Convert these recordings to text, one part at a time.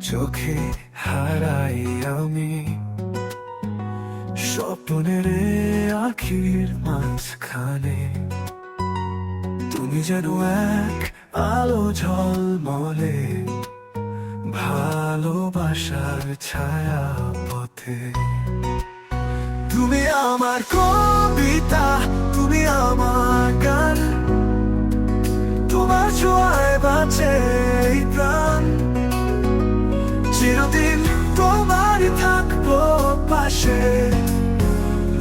চোখে হারাই আমি স্বপ্নের আখির মাঝখানে। তুমি যেন এক আলো ঝলমলে ভালোবাসার ছায়া পথে। তুমি আমার কবিতা, তুমি আমার গান, তোমার ছোঁয়ায় বাঁচে এই প্রাণ। চিরদিন তোমারই থাকবো পাশে,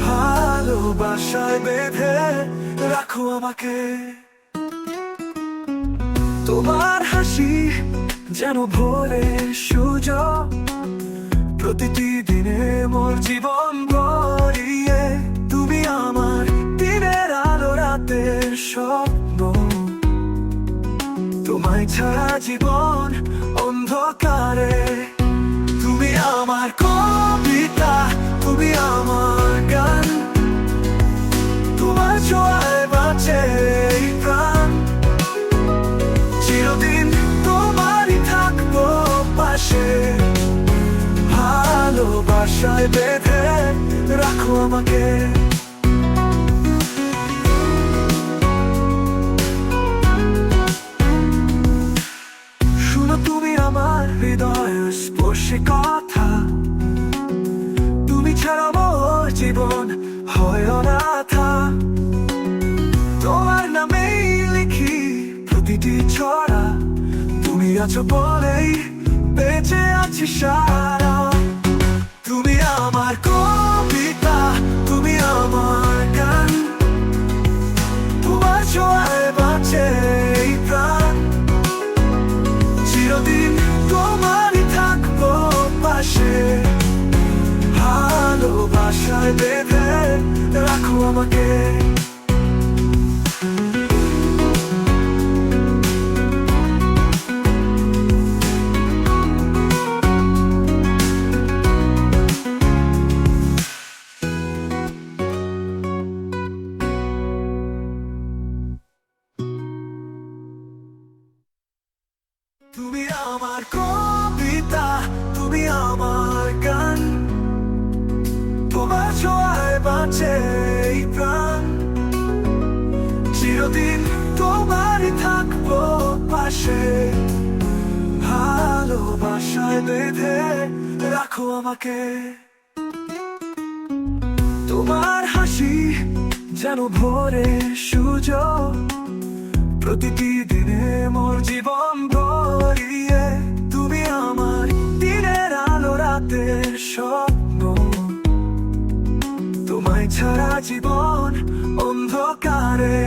ভালোবাসায় বেঁধে রাখো আমাকে। তোমার হাসি যেন ভোরের সূর্য, প্রতিটি দিনে মোর জীবন ভরিয়ে। তুমি আমার দিনের আলো, রাতের স্বপ্ন, তোমায় ছাড়া জীবন অন্ধকারে। তুমি আমার কবিতা, তুমি আমার গান, তোমার ছোঁয়ায় বাঁচে এই প্রাণ। চিরদিন তোমারই থাকবো পাশে, ভালোবাসায় বেঁধে রাখো আমাকে। শুনো তুমি আমার হৃদয় স্পর্শী কথা, তুমি ছাড়া মোর জীবন হয় অনাথা। তোমার নামেই লিখি প্রতিটি ছড়া, তুমি আছো বলেই বেঁচে আছি সারা। তুমি আমার কবিতা, তুমি আমার গান, তোমার ছোঁয়ায় বাঁচে এই প্রাণ। চিরদিন তোমারই থাকবো পাশে, ভালোবাসায় বেঁধে রাখো আমাকে। তুমি আমার কবিতা, তুমি আমার গান, তোমার ছোঁয়ায় বাঁচে এই প্রাণ। চিরদিন তোমারই থাকবো পাশে, ভালোবাসায় বেঁধে রাখো আমাকে। তোমার হাসি যেন ভোরের সূর্য, প্রতিটি দিনে মোর জীবন ভরিয়ে। তুমি আমার দিনের আলো, রাতের স্বপ্ন, তোমায় ছাড়া জীবন অন্ধকারে।